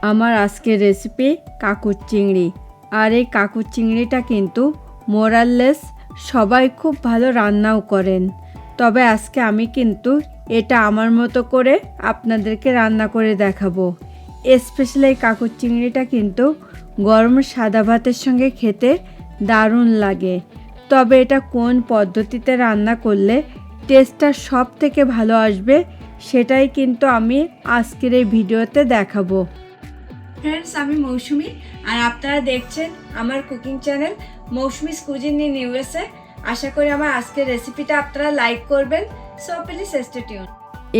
আমার আজকের রেসিপি কাকুর চিংড়ি। আর এই কাকুর চিংড়িটা কিন্তু মোরাললেস সবাই খুব ভালো রান্নাও করেন। তবে আজকে আমি কিন্তু এটা আমার মতো করে আপনাদেরকে রান্না করে দেখাবো। স্পেশালি এই কাকুর চিংড়িটা কিন্তু গরম সাদা ভাতের সঙ্গে খেতে দারুণ লাগে। তবে এটা কোন পদ্ধতিতে রান্না করলে টেস্টটা সব থেকে ভালো আসবে সেটাই কিন্তু আমি আজকের এই ভিডিওতে দেখাবো। ফ্রেন্ডস, আমি মৌসুমি আর আপনারা দেখছেন আমার cooking channel Mousumi's cuisine in USA. আশা করি আমার আজকের রেসিপিটা আপনারা লাইক করবেন। So please stay tune.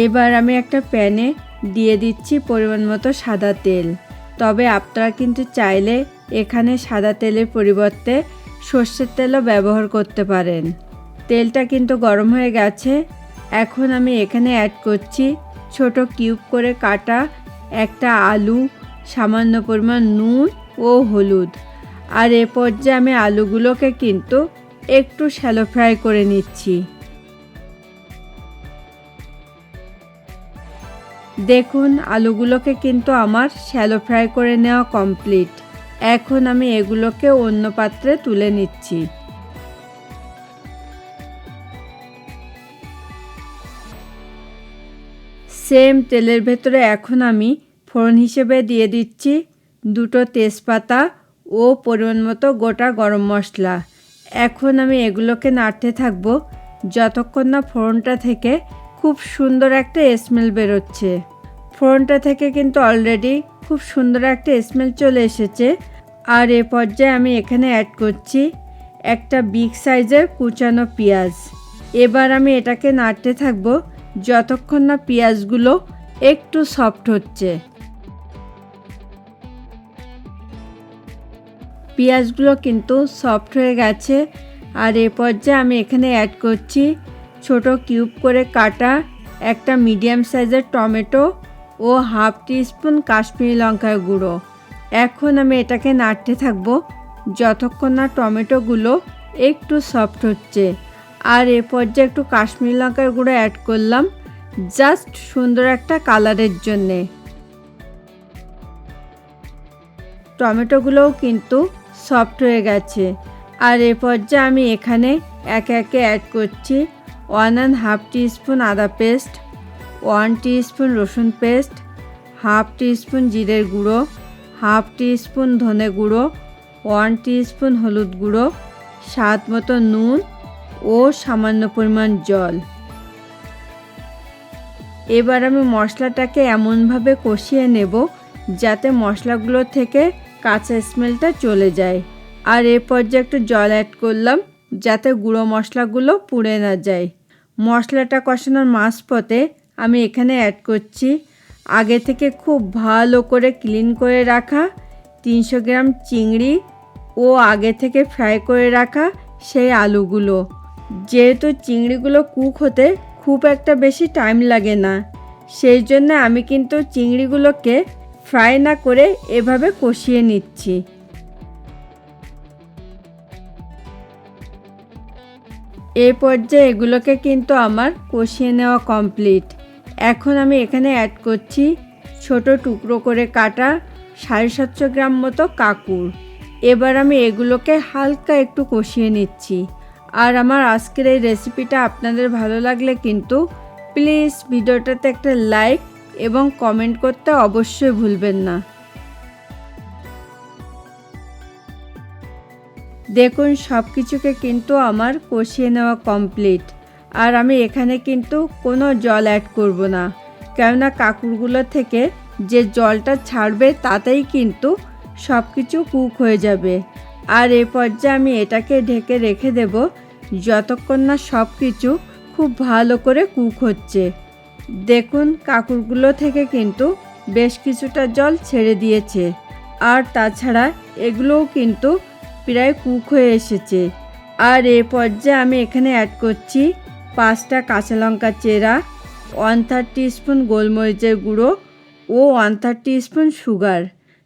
এবার আমি একটা প্যানে দিয়ে দিচ্ছি পরিমাণ মতো সাদা তেল। তবে আপনারা কিন্তু চাইলে এখানে সাদা তেলের পরিবর্তে সর্ষের তেলও ব্যবহার করতে পারেন। তেলটা কিন্তু গরম হয়ে গেছে। এখন আমি এখানে অ্যাড করছি ছোট কিউব করে কাটা একটা আলু, সামান্য পরিমাণ নুন ও হলুদ। আর এ পর্যায়ে আমি আলুগুলোকে কিন্তু একটু শ্যালো ফ্রাই করে নিচ্ছি। দেখুন, আলুগুলোকে কিন্তু আমার শ্যালো ফ্রাই করে নেওয়া কমপ্লিট। এখন আমি এগুলোকে অন্য পাত্রে তুলে নিচ্ছি। সেম তেলের ভেতরে এখন আমি ফোড়ন হিসেবে দিয়ে দিচ্ছি দুটো তেজপাতা ও পরিমাণ মতো গোটা গরম মশলা। এখন আমি এগুলোকে নাড়তে থাকবো যতক্ষণ না ফোড়নটা থেকে খুব সুন্দর একটা স্মেল বেরোচ্ছে। ফোড়নটা থেকে কিন্তু অলরেডি খুব সুন্দর একটা স্মেল চলে এসেছে। আর এ পর্যায়ে আমি এখানে অ্যাড করছি একটা বিগ সাইজের কুচানো পেঁয়াজ। এবার আমি এটাকে নাড়তে থাকবো যতক্ষণ না পেঁয়াজগুলো একটু সফট হচ্ছে। পেঁয়াজগুলো কিন্তু সফট হয়ে গেছে। আর এ পর্যায়ে আমি এখানে অ্যাড করছি ছোট কিউব করে কাটা একটা মিডিয়াম সাইজের টমেটো ও হাফ টিস্পুন কাশ্মীরি লঙ্কার গুঁড়ো। এখন আমি এটাকে নাড়তে থাকবো যতক্ষণ না টমেটোগুলো একটু সফট হচ্ছে। আর এ পর্যায়ে একটু কাশ্মীরি লঙ্কার গুঁড়ো অ্যাড করলাম জাস্ট সুন্দর একটা কালারের জন্যে। টমেটোগুলোও কিন্তু সফট হয়ে গেছে। আর এ পর্যায়ে আমি এখানে একে একে অ্যাড করছি 1.5 টিস্পুন আদা পেস্ট, 1 টিস্পুন রসুন পেস্ট, হাফ টিস্পুন জিরের গুঁড়ো, হাফ টিস্পুন ধনে গুঁড়ো, 1 টিস্পুন হলুদ গুঁড়ো, স্বাদ মতো নুন ও সামান্য পরিমাণ জল। এবার আমি মশলাটাকে এমনভাবে কষিয়ে নেব যাতে মশলাগুলো থেকে কাঁচা স্মেলটা চলে যায়। আর এ পর্যায়ে একটু জল অ্যাড করলাম যাতে গুঁড়ো মশলাগুলো পুড়ে না যায়। মশলাটা কষানোর মাঝপথে আমি এখানে অ্যাড করছি আগে থেকে খুব ভালো করে ক্লিন করে রাখা 300 গ্রাম চিংড়ি ও আগে থেকে ফ্রাই করে রাখা সেই আলুগুলো। যেহেতু চিংড়িগুলো কুক হতে খুব একটা বেশি টাইম লাগে না, সেই জন্য আমি কিন্তু চিংড়িগুলোকে ফ্রাই না করে এভাবে কষিয়ে নিচ্ছি। এই পর্যায়ে এগুলোকে কিন্তু আমার কষিয়ে নেওয়া কমপ্লিট। এখন আমি এখানে অ্যাড করছি ছোট টুকরো করে কাটা 750 গ্রাম মতো কাঁকুর। এবার আমি এগুলোকে হালকা একটু কষিয়ে নিচ্ছি। আর আমার আজকের এই রেসিপিটা আপনাদের ভালো লাগলে কিন্তু প্লিজ ভিডিওটাতে একটা লাইক এবং কমেন্ট করতে অবশ্যই ভুলবেন না। দেখুন, সব কিছুকে কিন্তু আমার কষিয়ে নেওয়া কমপ্লিট। আর আমি এখানে কিন্তু কোনো জল অ্যাড করব না, কেননা কাঁকুরগুলো থেকে যে জলটা ছাড়বে তাতেই কিন্তু সব কিছু কুক হয়ে যাবে। আর এ পর্যায়ে আমি এটাকে ঢেকে রেখে দেব যতক্ষণ না সব কিছু খুব ভালো করে কুক হচ্ছে। দেখুন, কাঁকুরগুলো থেকে কিন্তু বেশ কিছুটা জল ছেড়ে দিয়েছে। আর তাছাড়া এগুলোও কিন্তু প্রায় কুক হয়ে এসেছে। আর এ পর্যায়ে আমি এখানে অ্যাড করছি 5টা কাঁচা লঙ্কা চেরা, 1/3 টিস্পুন গোলমরিচের গুঁড়ো ও 1/3 টিস্পুন সুগার।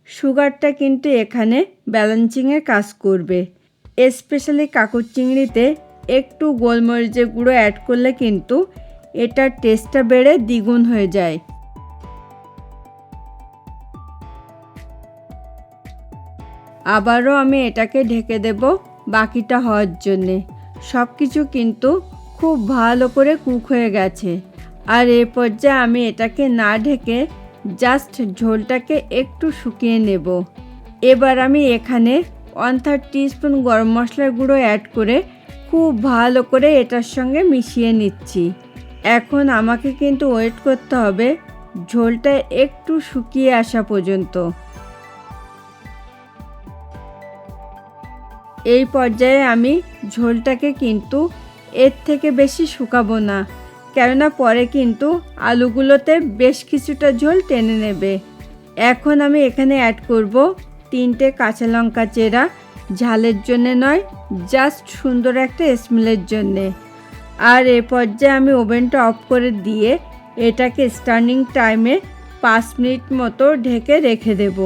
সুগারটা কিন্তু এখানে ব্যালেন্সিংয়ের কাজ করবে। স্পেশালি কাকুর চিংড়িতে একটু গোলমরিচের গুঁড়ো অ্যাড করলে কিন্তু এটার টেস্টটা বেড়ে দ্বিগুণ হয়ে যায়। আবারও আমি এটাকে ঢেকে দেব বাকিটা হওয়ার জন্যে। সব কিছু কিন্তু খুব ভালো করে কুক হয়ে গেছে। আর এই পর্যায়ে আমি এটাকে না ঢেকে জাস্ট ঝোলটাকে একটু শুকিয়ে নেব। এবার আমি এখানে 1/3 টিস্পুন গরম মশলার গুঁড়ো অ্যাড করে খুব ভালো করে এটার সঙ্গে মিশিয়ে নিচ্ছি। এখন আমাকে কিন্তু ওয়েট করতে হবে ঝোলটা একটু শুকিয়ে আসা পর্যন্ত। এই পর্যায়ে আমি ঝোলটাকে কিন্তু এর থেকে বেশি শুকাবো না, কেননা পরে কিন্তু আলুগুলোতে বেশ কিছুটা ঝোল টেনে নেবে। এখন আমি এখানে অ্যাড করব 3টে কাঁচা লঙ্কা চেরা, ঝালের জন্যে নয়, জাস্ট সুন্দর একটা স্মেলের জন্যে। আর এ পর্যায়ে আমি ওভেনটা অফ করে দিয়ে এটাকে স্ট্যান্ডিং টাইমে 5 মিনিট মতো ঢেকে রেখে দেব।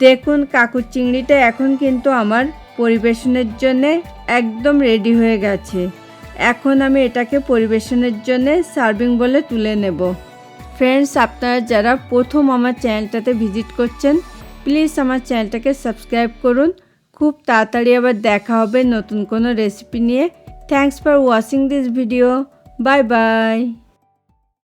দেখুন কাকুর চিংড়িটা এখন কিন্তু আমার পরিবেশনের জন্যে একদম রেডি হয়ে গেছে। এখন আমি এটাকে পরিবেশনের জন্যে সার্ভিং বলে তুলে নেব। ফ্রেন্ডস, আপনারা যারা প্রথম আমার চ্যানেলটাতে ভিজিট করছেন, প্লিজ আমার চ্যানেলটাকে সাবস্ক্রাইব করুন। খুব তাড়াতাড়ি আবার দেখা হবে নতুন কোনো রেসিপি নিয়ে। Thanks for watching this video. Bye bye.